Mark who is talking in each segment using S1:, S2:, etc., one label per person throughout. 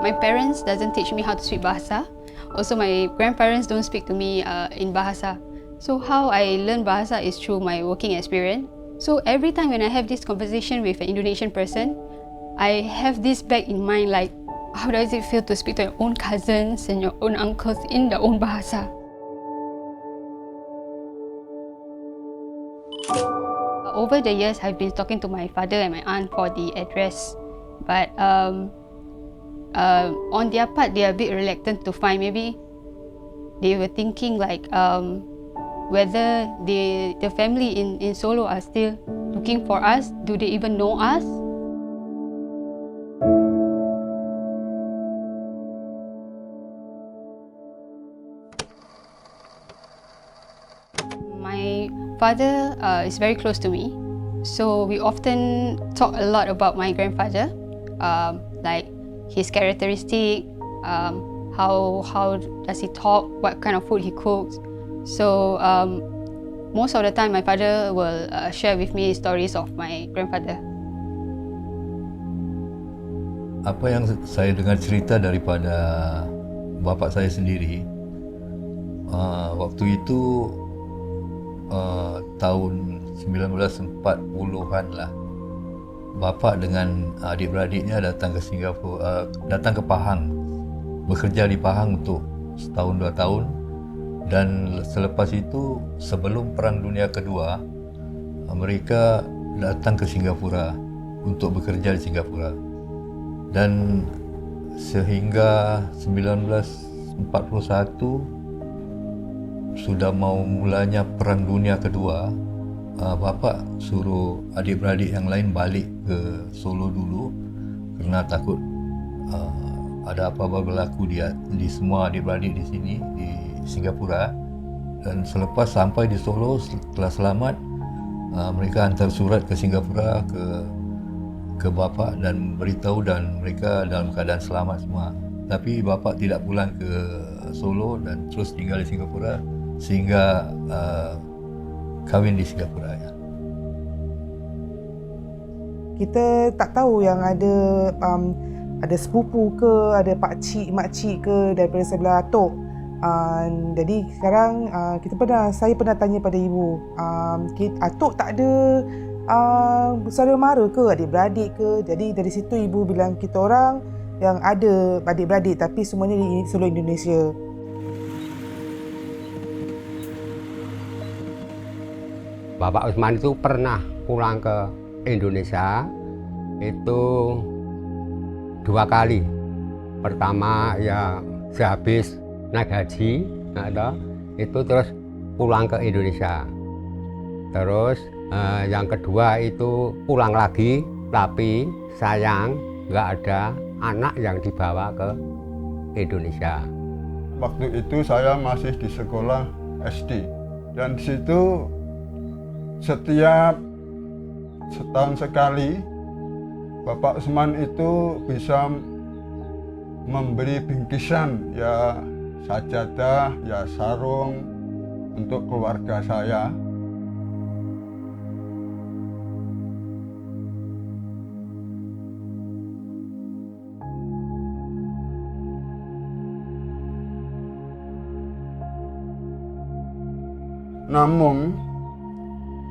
S1: My parents doesn't teach me how to speak Bahasa. Also, my grandparents don't speak to me in Bahasa. So how I learn Bahasa is through my working experience. So every time when I have this conversation with an Indonesian person, I have this back in mind, like, how does it feel to speak to your own cousins and your own uncles in their own Bahasa? Over the years, I've been talking to my father and my aunt for the address, but on their part, they are a bit reluctant to find. Maybe they were thinking like whether the family in Solo are still looking for us. Do they even know us? My father is very close to me, so we often talk a lot about my grandfather, like his characteristic, how does he talk, what kind of food he cooks. So most of the time my father will share with me stories of my grandfather.
S2: Apa yang saya dengar cerita daripada bapa saya sendiri, waktu itu tahun 1940-an lah, bapa dengan adik-beradiknya datang ke Singapura, datang ke Pahang, bekerja di Pahang untuk setahun 2 tahun, dan selepas itu sebelum Perang Dunia Kedua mereka datang ke Singapura untuk bekerja di Singapura, dan sehingga 1941 sudah mau mulanya Perang Dunia Kedua, bapa suruh adik-beradik yang lain balik ke Solo dulu kerana takut ada apa-apa berlaku di semua adik-beradik di sini di Singapura. Dan selepas sampai di Solo, setelah selamat, mereka hantar surat ke Singapura ke bapa dan beritahu, dan mereka dalam keadaan selamat semua. Tapi bapa tidak pulang ke Solo dan terus tinggal di Singapura sehingga kahwin di Singapura. Ya.
S3: Kita tak tahu yang ada sepupu ke, ada pakcik, makcik ke daripada sebelah atuk. Jadi sekarang saya pernah tanya pada ibu, atuk tak ada saudara mara ke, adik-beradik ke. Jadi dari situ ibu bilang kita orang yang ada adik-beradik tapi semuanya di seluruh Indonesia.
S4: Bapak Usman itu pernah pulang ke Indonesia itu 2 kali. Pertama ya sehabis naik haji, itu terus pulang ke Indonesia. Terus yang kedua itu pulang lagi, tapi sayang nggak ada anak yang dibawa ke Indonesia.
S5: Waktu itu saya masih di sekolah SD, dan di situ setiap setahun sekali Bapak Usman itu bisa memberi bingkisan, ya sajadah, ya sarung untuk keluarga saya. Namun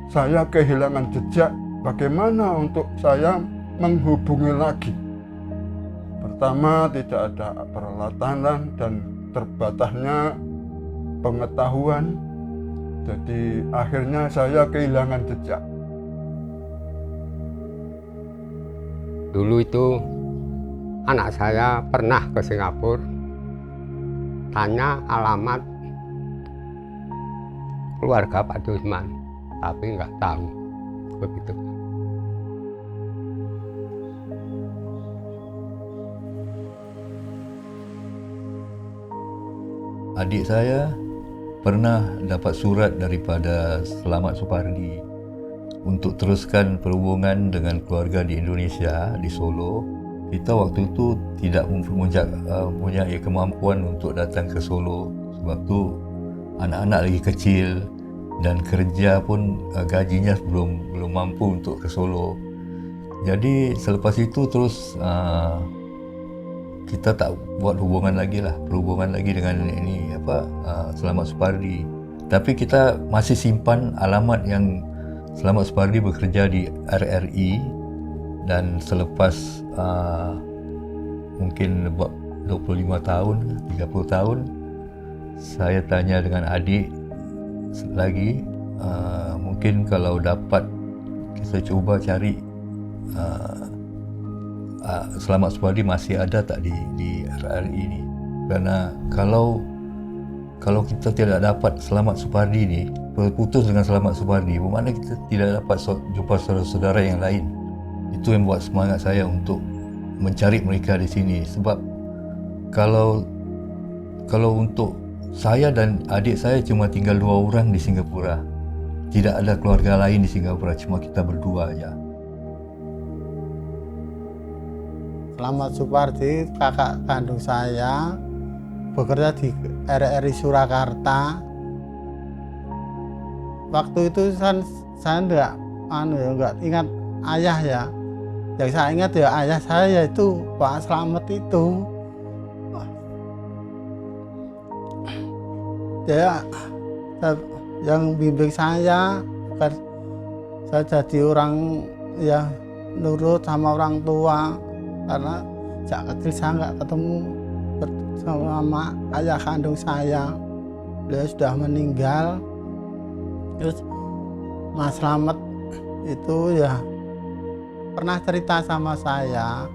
S5: saya kehilangan jejak. Bagaimana untuk saya menghubungi lagi? Pertama, tidak ada peralatan dan terbatasnya pengetahuan. Jadi akhirnya saya kehilangan jejak.
S4: Dulu itu anak saya pernah ke Singapura, tanya alamat keluarga Pak Usman, tapi nggak tahu begitu.
S2: Adik saya pernah dapat surat daripada Slamet Supardi untuk teruskan perhubungan dengan keluarga di Indonesia, di Solo. Kita waktu itu tidak mempunyai kemampuan untuk datang ke Solo sebab tu anak-anak lagi kecil dan kerja pun gajinya belum mampu untuk ke Solo. Jadi selepas itu terus kita tak buat berhubungan lagi dengan ini Slamet Supardi. Tapi kita masih simpan alamat yang Slamet Supardi bekerja di RRI, dan selepas mungkin 25 tahun, 30 tahun, saya tanya dengan adik lagi, mungkin kalau dapat kita cuba cari Slamet Supardi masih ada tak di RRI ini. Karena kalau kita tidak dapat Slamet Supardi ni, putus dengan Slamet Supardi, bermakna kita tidak dapat jumpa saudara-saudara yang lain. Itu yang buat semangat saya untuk mencari mereka di sini. Sebab kalau untuk saya dan adik saya cuma tinggal 2 orang di Singapura. Tidak ada keluarga lain di Singapura, cuma kita berdua aja.
S6: Slamet Supardi, kakak kandung saya, bekerja di RRI Surakarta. Waktu itu saya enggak ingat ayah ya. Yang saya ingat ya ayah saya yaitu Pak Slamet itu. Dia yang bimbing saya jadi orang ya nurut sama orang tua, karena sejak kecil saya nggak ketemu sama ayah kandung saya. Beliau sudah meninggal. Terus Mas Slamet itu ya pernah cerita sama saya,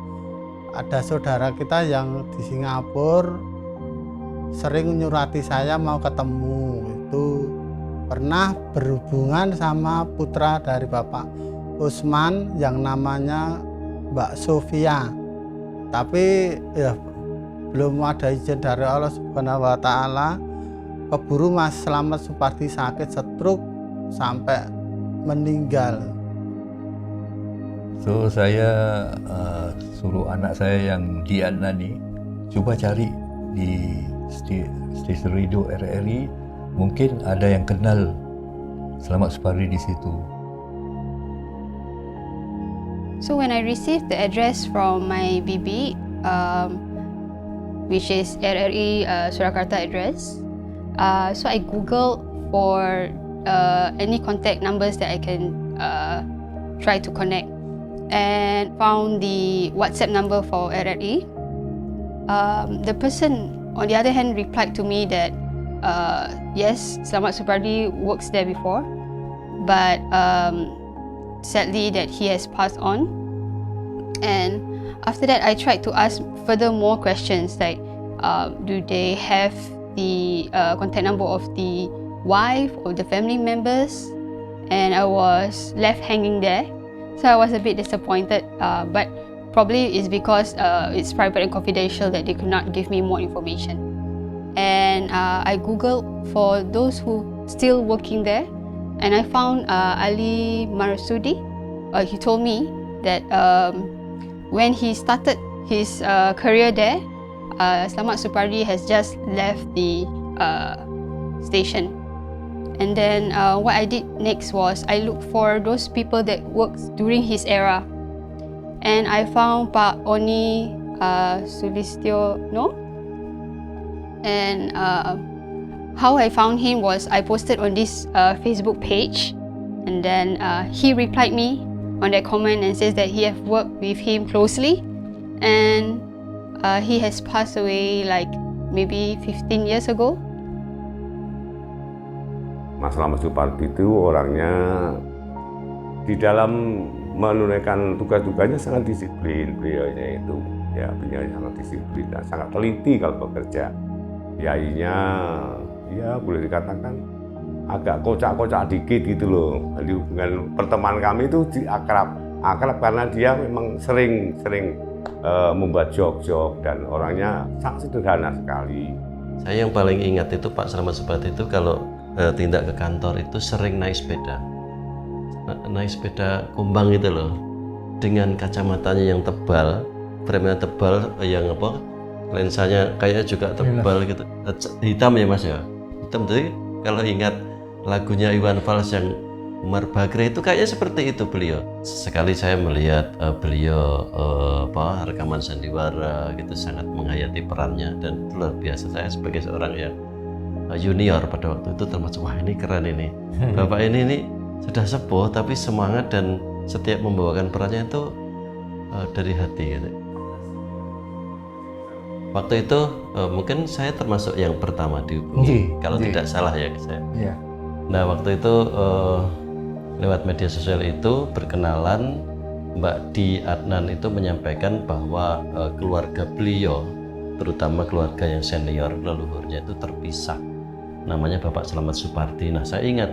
S6: ada saudara kita yang di Singapura sering nyurati saya mau ketemu. Itu pernah berhubungan sama putra dari Bapak Usman yang namanya Mbak Sofia, tapi ya belum ada izin dari Allah Subhanahu wa Ta'ala. Keburu Mas Slamet Supardi sakit stroke sampai meninggal.
S2: So saya suruh anak saya yang Diana ni cuba cari di stesen radio RRI, mungkin ada yang kenal Slamet Supardi di situ.
S1: So when I received the address from my BB, which is RRI Surakarta address, so I googled for any contact numbers that I can try to connect, and found the WhatsApp number for RRI. The person on the other hand replied to me that yes, Slamet Supardi works there before, but sadly that he has passed on. And after that I tried to ask further more questions, like do they have the contact number of the wife or the family members, and I was left hanging there. So I was a bit disappointed, but probably it's because it's private and confidential that they could not give me more information. And I googled for those who still working there, and I found Ali Marsudi. He told me that when he started his career there, Slamet Supardi has just left the station. And then what I did next was I looked for those people that worked during his era. And I found Pak Oni Sulistiono. And how I found him was I posted on this Facebook page, and then he replied me on that comment and says that he have worked with him closely, and he has passed away like maybe 15 years ago.
S7: Mas Slamet Supardi itu orangnya di dalam menunaikan tugas-tugasnya sangat disiplin. Beliaunya itu ya beliau sangat disiplin dan sangat teliti kalau bekerja. Yainya ya boleh dikatakan agak kocak-kocak dikit gitu loh. Jadi hubungan pertemanan kami itu akrab karena dia memang sering membuat jok-jok dan orangnya sangat sederhana sekali.
S8: Saya yang paling ingat itu Pak Slamet Supardi itu kalau tindak ke kantor itu sering naik sepeda kumbang gitu loh, dengan kacamatanya yang tebal, frame-nya tebal, yang apa, lensanya kayaknya juga tebal gitu, hitam ya mas ya, hitam. Jadi kalau ingat lagunya Iwan Fals yang Bagre itu kayaknya seperti itu beliau. Sekali saya melihat beliau rekaman sandiwara gitu sangat menghayati perannya dan luar biasa. Saya sebagai seorang yang junior pada waktu itu termasuk wah ini keren ini. Bapak ini sudah sepuh tapi semangat dan setiap membawakan perannya itu dari hati gitu. Waktu itu mungkin saya termasuk yang pertama dihubungi kalau tidak salah ya saya.
S9: Yeah.
S8: Nah waktu itu lewat media sosial itu berkenalan, Mbak Di Adnan itu menyampaikan bahwa keluarga beliau, terutama keluarga yang senior leluhurnya itu terpisah. Namanya Bapak Slamet Supardi. Nah saya ingat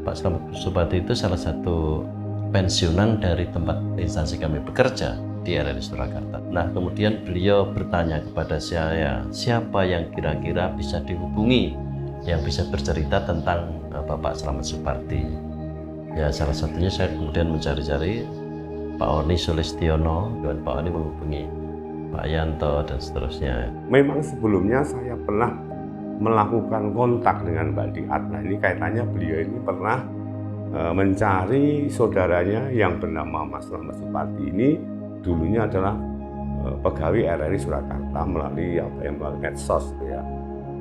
S8: Pak Slamet Supardi itu salah satu pensiunan dari tempat instansi kami bekerja di RRI Surakarta. Nah kemudian beliau bertanya kepada saya, siapa yang kira-kira bisa dihubungi yang bisa bercerita tentang Bapak Slamet Supardi. Ya salah satunya saya kemudian mencari-cari Pak Oni Sulistiono dan Pak Oni menghubungi Pak Yanto dan seterusnya.
S7: Memang sebelumnya saya pernah melakukan kontak dengan Mbak Di Adnan. Ini kaitannya beliau ini pernah mencari saudaranya yang bernama Mas Slamet Supardi ini dulunya adalah pegawai RRI Surakarta melalui medsos ya.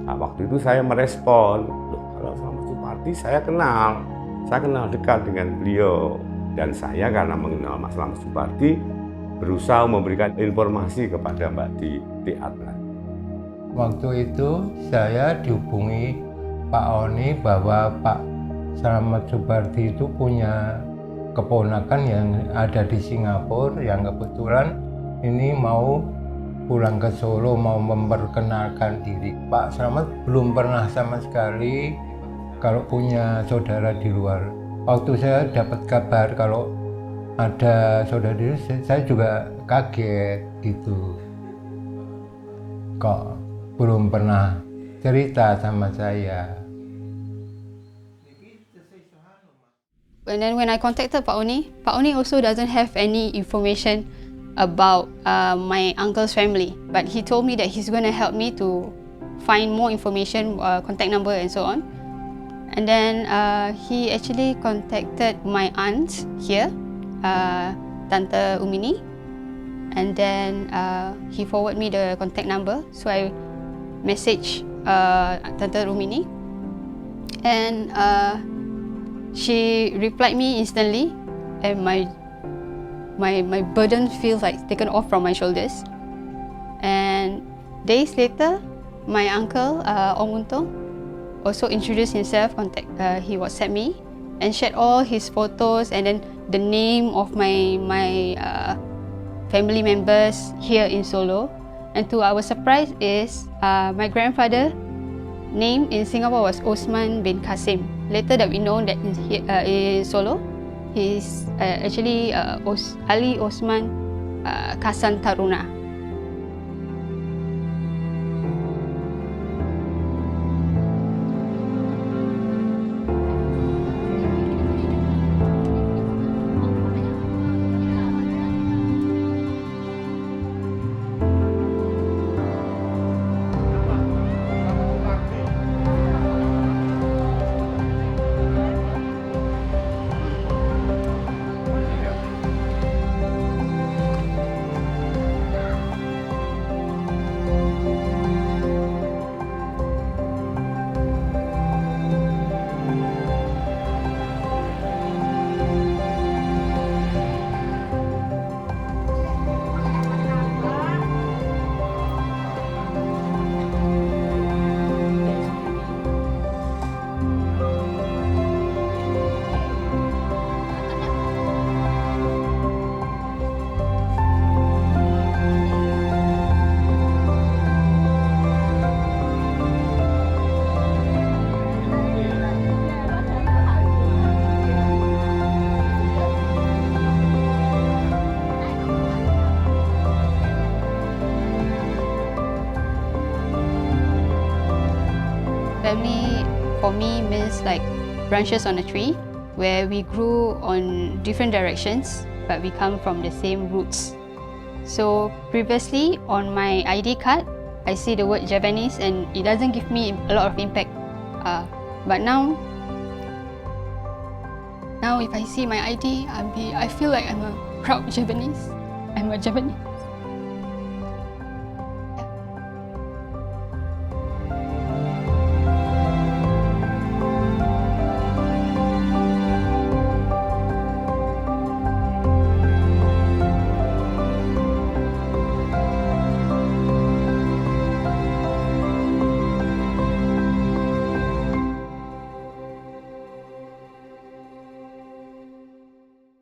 S7: Nah, waktu itu saya merespon, loh kalau Slamet Supardi saya kenal dekat dengan beliau dan saya karena mengenal Mas Slamet Supardi berusaha memberikan informasi kepada Mbak Di Adnan.
S9: Waktu itu saya dihubungi Pak Oni bahwa Pak Slamet Supardi itu punya keponakan yang ada di Singapura yang kebetulan ini mau pulang ke Solo mau memperkenalkan diri. Pak Slamet belum pernah sama sekali kalau punya saudara di luar. Waktu saya dapat kabar kalau ada saudara di luar, saya juga kaget gitu. Kok belum pernah cerita sama saya.
S1: And then when I contacted Pak Oni also doesn't have any information about my uncle's family. But he told me that he's going to help me to find more information, contact number and so on. And then he actually contacted my aunt here, Tante Umini, and then he forwarded me the contact number. So I messaged Tante Umini, and she replied me instantly, and my burden feels like taken off from my shoulders. And days later, my uncle Om Untong also introduced himself, he WhatsApp me and shared all his photos and then the name of my family members here in Solo. And to our surprise is my grandfather name in Singapore was Osman bin Qasim. Later that we know that in Solo, he's actually Ali Osman Kasan Taruna. Family for me means like branches on a tree where we grew on different directions but we come from the same roots. So previously on my ID card, I see the word Javanese and it doesn't give me a lot of impact. But now Now if I see my ID, I feel like I'm a proud Japanese. I'm a Japanese.